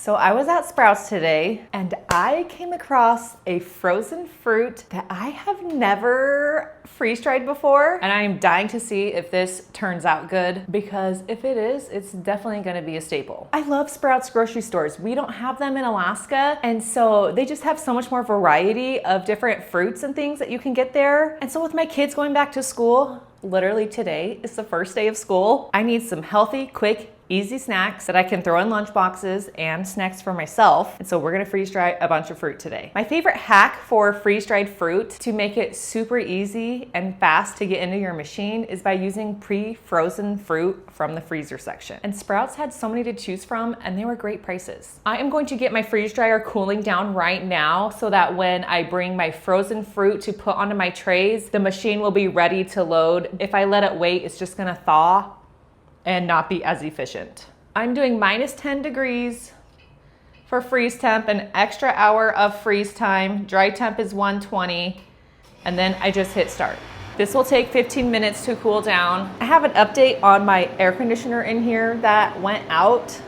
So I was at Sprouts today and I came across a frozen fruit that I have never freeze-dried before. And I am dying to see if this turns out good, because if it is, it's definitely gonna be a staple. I love Sprouts grocery stores. We don't have them in Alaska, and so they just have so much more variety of different fruits and things that you can get there. And so with my kids going back to school, literally today is the first day of school, I need some healthy, quick, easy snacks that I can throw in lunch boxes and snacks for myself. And so we're gonna freeze dry a bunch of fruit today. My favorite hack for freeze dried fruit to make it super easy and fast to get into your machine is by using pre-frozen fruit from the freezer section. And Sprouts had so many to choose from and they were great prices. I am going to get my freeze dryer cooling down right now so that when I bring my frozen fruit to put onto my trays, the machine will be ready to load. If I let it wait, it's just gonna thaw and not be as efficient. I'm doing -10 degrees for freeze temp, an extra hour of freeze time. Dry temp is 120, and then I just hit start. This will take 15 minutes to cool down. I have an update on my air conditioner in here that went out.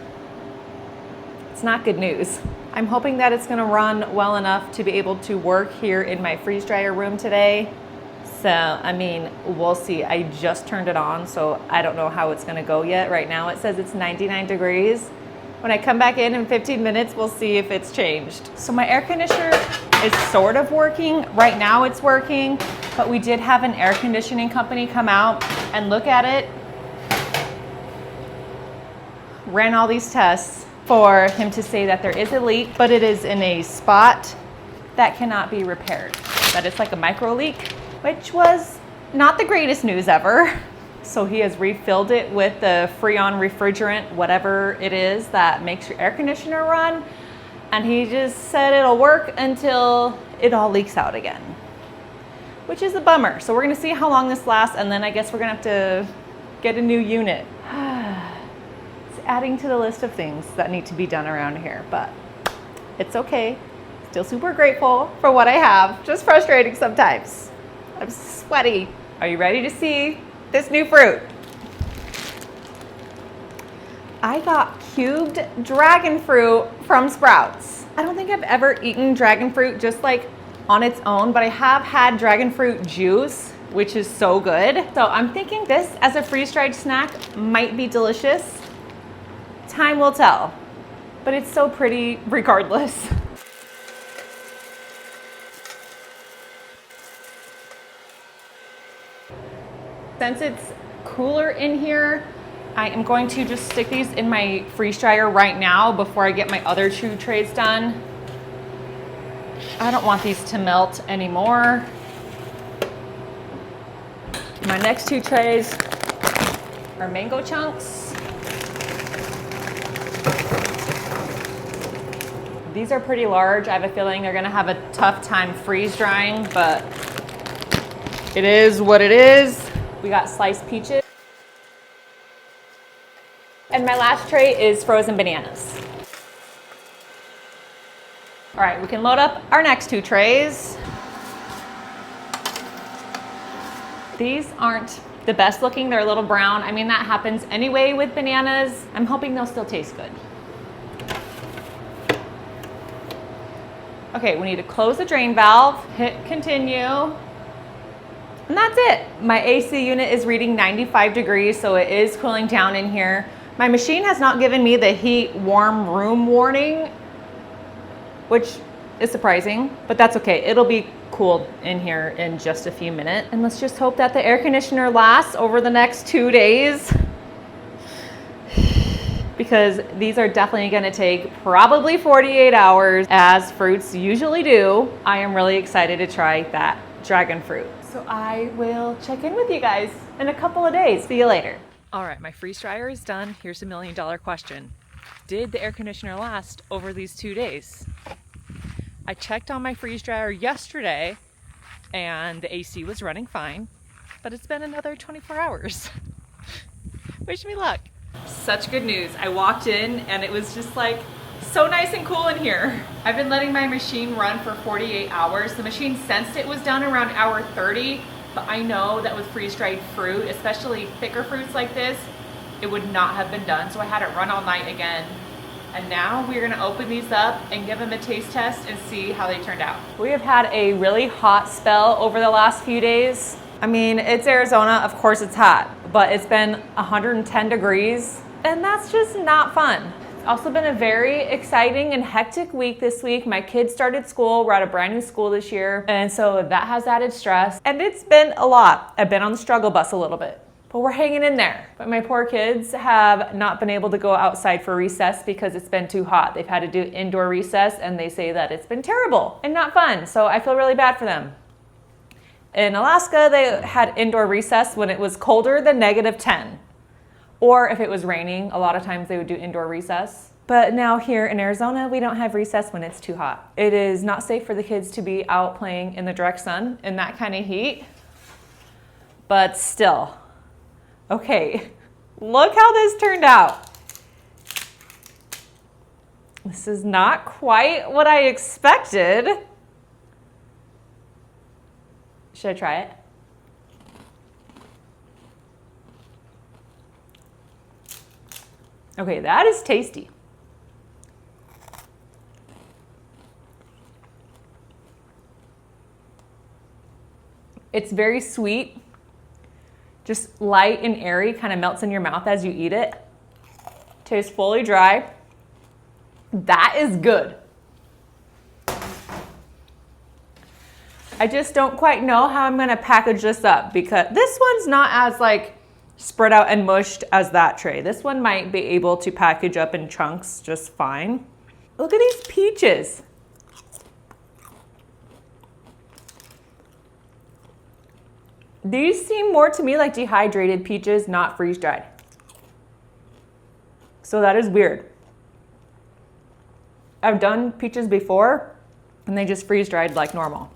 It's not good news. I'm hoping that it's gonna run well enough to be able to work here in my freeze dryer room today. So, I mean, we'll see. I just turned it on, so I don't know how it's gonna go yet. Right now it says it's 99 degrees. When I come back in 15 minutes, we'll see if it's changed. So my air conditioner is sort of working. Right now it's working, but we did have an air conditioning company come out and look at it. Ran all these tests for him to say that there is a leak, but it is in a spot that cannot be repaired. That it's like a micro leak, which was not the greatest news ever. So he has refilled it with the Freon refrigerant, whatever it is that makes your air conditioner run. And he just said it'll work until it all leaks out again, which is a bummer. So we're gonna see how long this lasts, and then I guess we're gonna have to get a new unit. It's adding to the list of things that need to be done around here, but it's okay. Still super grateful for what I have. Just frustrating sometimes. I'm sweaty. Are you ready to see this new fruit? I got cubed dragon fruit from Sprouts. I don't think I've ever eaten dragon fruit just like on its own, but I have had dragon fruit juice, which is so good. So I'm thinking this as a freeze-dried snack might be delicious. Time will tell, but it's so pretty regardless. Since it's cooler in here, I am going to just stick these in my freeze dryer right now before I get my other 2 trays done. I don't want these to melt anymore. My next 2 trays are mango chunks. These are pretty large. I have a feeling they're gonna have a tough time freeze drying, but it is what it is. We got sliced peaches. And my last tray is frozen bananas. All right, we can load up our next 2 trays. These aren't the best looking, they're a little brown. I mean, that happens anyway with bananas. I'm hoping they'll still taste good. Okay, we need to close the drain valve, hit continue. And that's it. My AC unit is reading 95 degrees, so it is cooling down in here. My machine has not given me the heat warm room warning, which is surprising, but that's okay. It'll be cooled in here in just a few minutes. And let's just hope that the air conditioner lasts over the next 2 days, because these are definitely gonna take probably 48 hours, as fruits usually do. I am really excited to try that dragon fruit. So I will check in with you guys in a couple of days. See you later. All right, my freeze dryer is done. Here's a $1 million question. Did the air conditioner last over these 2 days? I checked on my freeze dryer yesterday and the AC was running fine, but it's been another 24 hours. Wish me luck. Such good news. I walked in and it was just like so nice and cool in here. I've been letting my machine run for 48 hours. The machine sensed it was done around hour 30, but I know that with freeze-dried fruit, especially thicker fruits like this, it would not have been done. So I had it run all night again. And now we're gonna open these up and give them a taste test and see how they turned out. We have had a really hot spell over the last few days. I mean, it's Arizona, of course it's hot, but it's been 110 degrees and that's just not fun. It's also been a very exciting and hectic week this week. My kids started school. We're at a brand new school this year. And so that has added stress and it's been a lot. I've been on the struggle bus a little bit. But we're hanging in there. But my poor kids have not been able to go outside for recess because it's been too hot. They've had to do indoor recess and they say that it's been terrible and not fun. So I feel really bad for them. In Alaska, they had indoor recess when it was colder than -10. Or if it was raining, a lot of times they would do indoor recess. But now here in Arizona, we don't have recess when it's too hot. It is not safe for the kids to be out playing in the direct sun in that kind of heat. But still. Okay, look how this turned out. This is not quite what I expected. Should I try it? Okay, that is tasty. It's very sweet. Just light and airy, kind of melts in your mouth as you eat it. Tastes fully dry. That is good. I just don't quite know how I'm gonna package this up because this one's not as like spread out and mushed as that tray. This one might be able to package up in chunks just fine. Look at these peaches. These seem more to me like dehydrated peaches, not freeze-dried. So that is weird. I've done peaches before and they just freeze-dried like normal.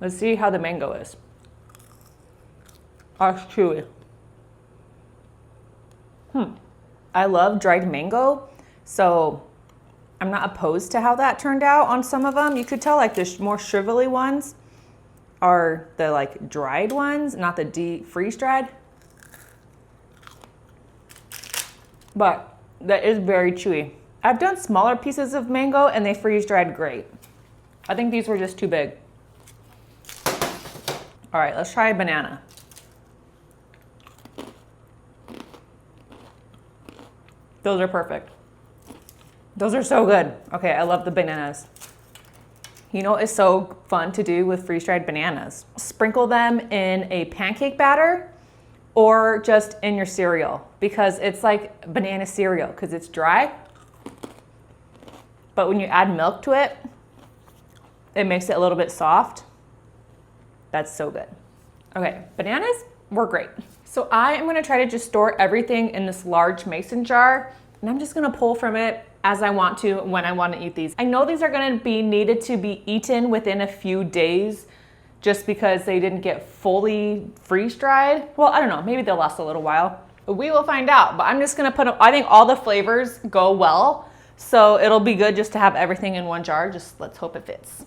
Let's see how the mango is. Oh, it's chewy. I love dried mango, so I'm not opposed to how that turned out on some of them. You could tell like the more shrivelly ones are the like dried ones, not the freeze-dried. But that is very chewy. I've done smaller pieces of mango and they freeze-dried great. I think these were just too big. All right, let's try a banana. Those are perfect. Those are so good. Okay, I love the bananas. You know what is so fun to do with freeze-dried bananas? Sprinkle them in a pancake batter or just in your cereal because it's like banana cereal because it's dry. But when you add milk to it, it makes it a little bit soft. That's so good. Okay, bananas were great. So I am gonna try to just store everything in this large mason jar and I'm just gonna pull from it as I want to when I want to eat these. I know these are gonna be needed to be eaten within a few days just because they didn't get fully freeze-dried. Well, I don't know, maybe they'll last a little while. We will find out, but I'm just gonna put them, I think all the flavors go well, so it'll be good just to have everything in one jar. Just let's hope it fits.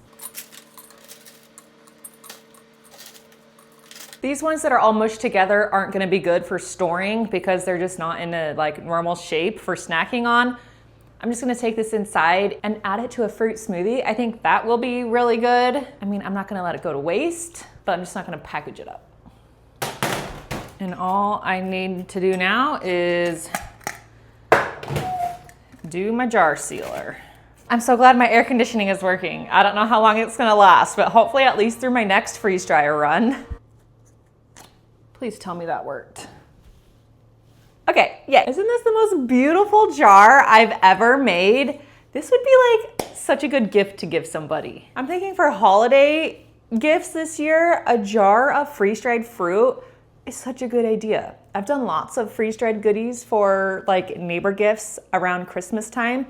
These ones that are all mushed together aren't gonna be good for storing because they're just not in a like normal shape for snacking on. I'm just gonna take this inside and add it to a fruit smoothie. I think that will be really good. I mean, I'm not gonna let it go to waste, but I'm just not gonna package it up. And all I need to do now is do my jar sealer. I'm so glad my air conditioning is working. I don't know how long it's gonna last, but hopefully at least through my next freeze dryer run. Please tell me that worked. Okay, yeah, isn't this the most beautiful jar I've ever made? This would be like such a good gift to give somebody. I'm thinking for holiday gifts this year, a jar of freeze-dried fruit is such a good idea. I've done lots of freeze-dried goodies for like neighbor gifts around Christmas time.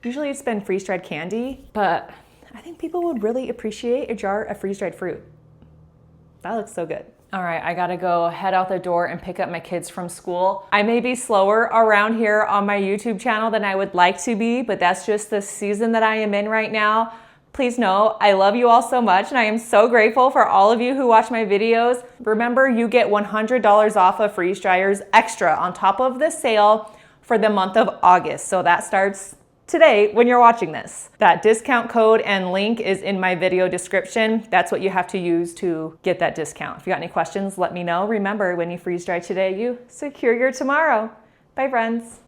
Usually it's been freeze-dried candy, but I think people would really appreciate a jar of freeze-dried fruit. That looks so good. All right, I gotta go head out the door and pick up my kids from school. I may be slower around here on my YouTube channel than I would like to be, but that's just the season that I am in right now. Please know I love you all so much and I am so grateful for all of you who watch my videos. Remember, you get $100 off of freeze dryers extra on top of the sale for the month of August. So that starts today when you're watching this. That discount code and link is in my video description. That's what you have to use to get that discount. If you got any questions, let me know. Remember, when you freeze dry today, you secure your tomorrow. Bye, friends.